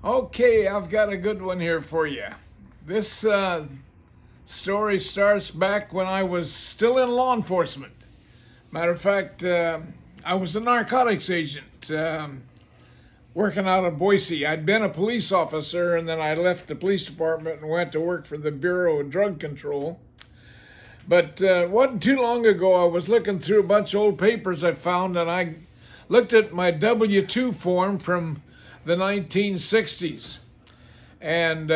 Okay, I've got a good one here for you. This story starts back when I was still in law enforcement. Matter of fact, I was a narcotics agent working out of Boise. I'd been a police officer and then I left the police department and went to work for the Bureau of Drug Control. But it wasn't too long ago, I was looking through a bunch of old papers I found and I looked at my W-2 form from the 1960s. And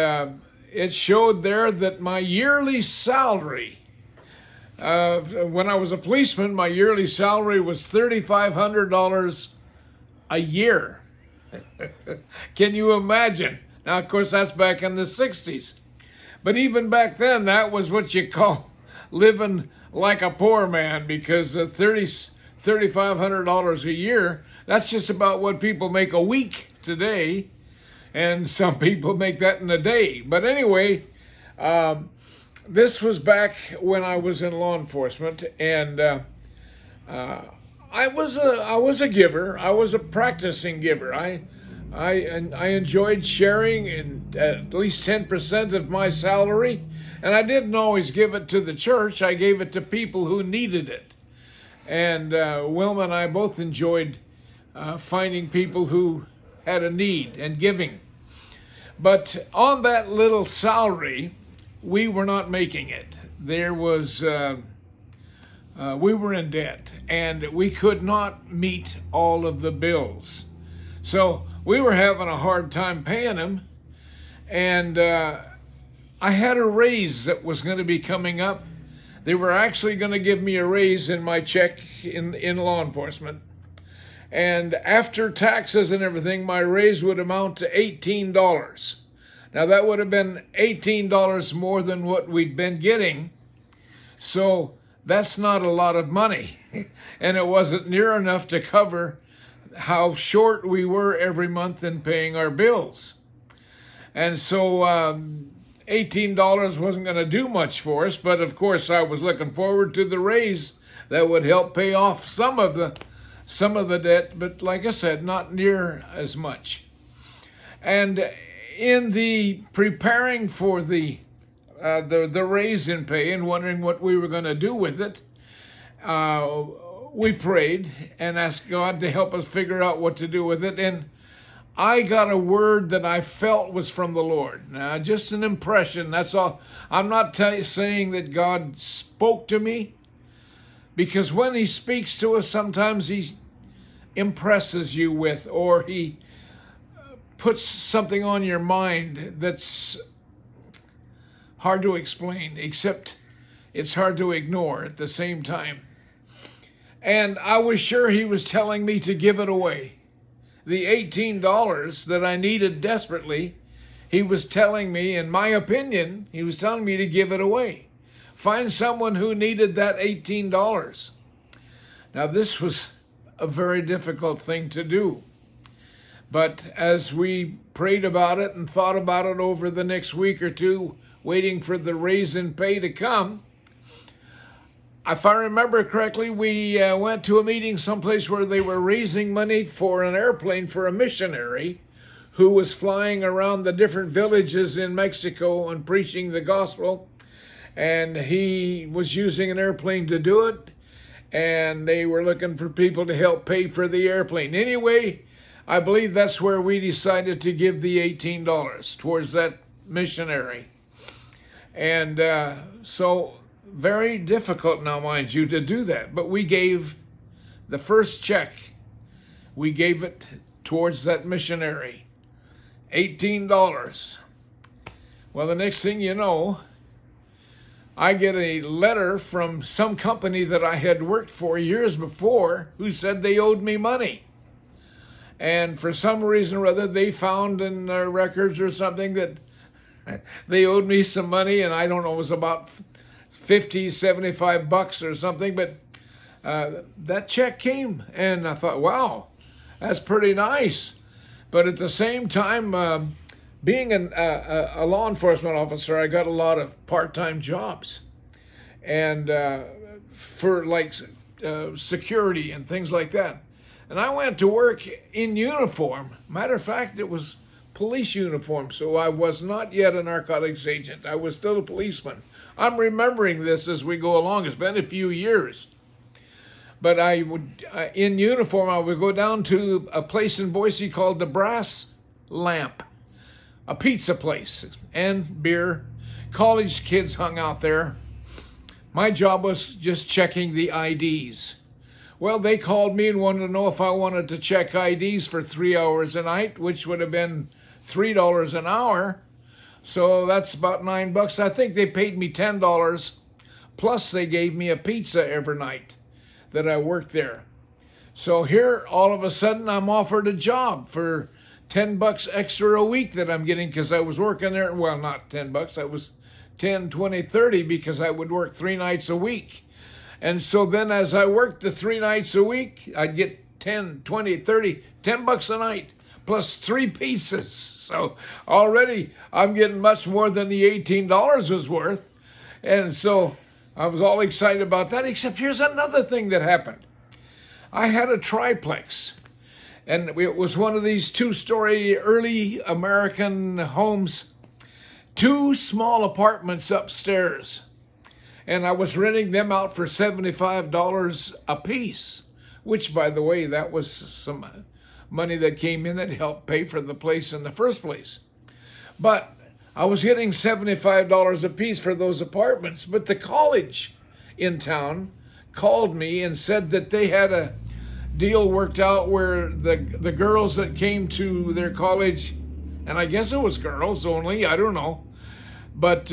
it showed there that my yearly salary, when I was a policeman, my yearly salary was $3,500 a year. Can you imagine? Now, of course, that's back in the 60s. But even back then, that was what you call living like a poor man, because $3,500 a year, that's just about what people make a week today. And some people make that in a day. But anyway, this was back when I was in law enforcement, and I was a giver. I was a practicing giver. I enjoyed sharing in at least 10% of my salary, and I didn't always give it to the church. I gave it to people who needed it. And Wilma and I both enjoyed finding people who had a need and giving. But on that little salary, we were not making it. There was, we were in debt and we could not meet all of the bills. So we were having a hard time paying them. And I had a raise that was going to be coming up. They were actually going to give me a raise in my check in law enforcement. And after taxes and everything, my raise would amount to $18. Now, that would have been $18 more than what we'd been getting. So that's not a lot of money. And it wasn't near enough to cover how short we were every month in paying our bills. And so $18 wasn't going to do much for us. But of course, I was looking forward to the raise that would help pay off some of the debt, but like I said, not near as much. And in the preparing for the raise in pay and wondering what we were going to do with it, we prayed and asked God to help us figure out what to do with it. And I got a word that I felt was from the Lord. Now, just an impression, that's all. I'm not saying that God spoke to me, because when he speaks to us, sometimes he impresses you with, or he puts something on your mind that's hard to explain, except it's hard to ignore at the same time. And I was sure he was telling me to give it away. The $18 that I needed desperately, he was telling me, in my opinion, he was telling me to give it away. Find someone who needed that $18. Now, this was a very difficult thing to do. But as we prayed about it and thought about it over the next week or two, waiting for the raise in pay to come, if I remember correctly, we went to a meeting someplace where they were raising money for an airplane for a missionary who was flying around the different villages in Mexico and preaching the gospel. And he was using an airplane to do it. And they were looking for people to help pay for the airplane. Anyway, I believe that's where we decided to give the $18 towards that missionary. And so very difficult now, mind you, to do that. But we gave the first check. We gave it towards that missionary. $18. Well, the next thing you know, I get a letter from some company that I had worked for years before who said they owed me money. And for some reason or other, they found in their records or something that they owed me some money, and I don't know, it was about $75 or something, but that check came, and I thought, wow, that's pretty nice. But at the same time, being a law enforcement officer, I got a lot of part-time jobs, and for like security and things like that. And I went to work in uniform. Matter of fact, it was police uniform, so I was not yet a narcotics agent. I was still a policeman. I'm remembering this as we go along. It's been a few years. But I would, in uniform, I would go down to a place in Boise called the Brass Lamp, a pizza place, and beer. College kids hung out there. My job was just checking the IDs. Well, they called me and wanted to know if I wanted to check IDs for 3 hours a night, which would have been $3 an hour. So that's about $9. I think they paid me $10, plus they gave me a pizza every night that I worked there. So here, all of a sudden, I'm offered a job for $10 extra a week that I'm getting because I was working there. Well, not $10. I was 10, 20, 30 because I would work 3 nights a week. And so then as I worked the 3 nights a week, I'd get 10, 20, 30, $10 a night plus 3 pizzas. So already I'm getting much more than the $18 was worth. And so I was all excited about that, except here's another thing that happened. I had a triplex, and it was one of these 2-story early American homes, 2 small apartments upstairs, and I was renting them out for $75 a piece, which, by the way, that was some money that came in that helped pay for the place in the first place. But I was getting $75 a piece for those apartments, but the college in town called me and said that they had a deal worked out where the girls that came to their college, and I guess it was girls only, I don't know, but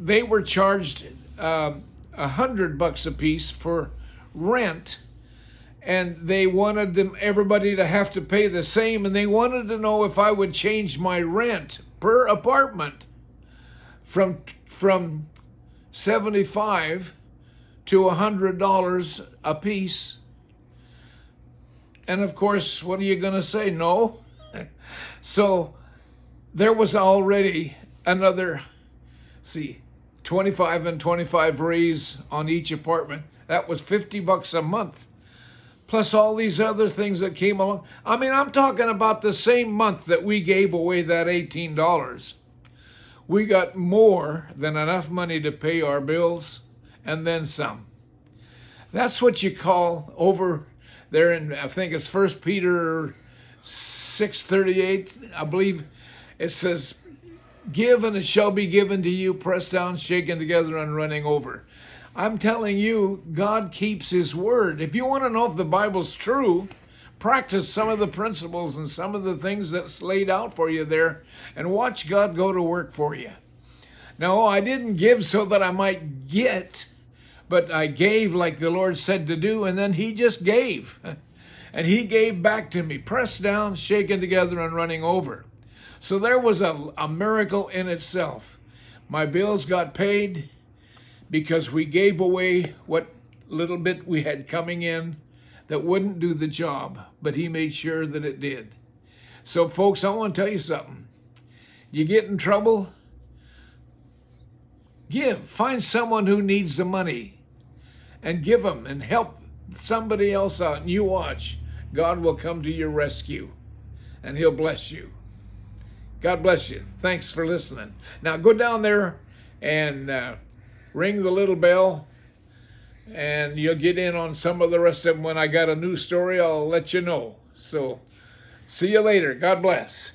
they were charged $100 a piece for rent, and they wanted everybody to have to pay the same, and they wanted to know if I would change my rent per apartment from $75 to $100 a piece. And of course, what are you going to say? No. So there was already another, 25 and 25 raise on each apartment. That was $50 a month. Plus all these other things that came along. I mean, I'm talking about the same month that we gave away that $18. We got more than enough money to pay our bills and then some. That's what you call over there in, I think it's 1 Peter 6:38, I believe it says, give and it shall be given to you, pressed down, shaken together, and running over. I'm telling you, God keeps his word. If you want to know if the Bible's true, practice some of the principles and some of the things that's laid out for you there and watch God go to work for you. No, I didn't give so that I might get, but I gave like the Lord said to do, and then he just gave. And he gave back to me, pressed down, shaken together, and running over. So there was a miracle in itself. My bills got paid because we gave away what little bit we had coming in that wouldn't do the job, but he made sure that it did. So folks, I want to tell you something. You get in trouble, give. Find someone who needs the money and give them and help somebody else out, and you watch. God will come to your rescue and he'll bless you. God bless you. Thanks for listening. Now go down there and ring the little bell, and you'll get in on some of the rest of them. When I got a new story, I'll let you know. So see you later. God bless.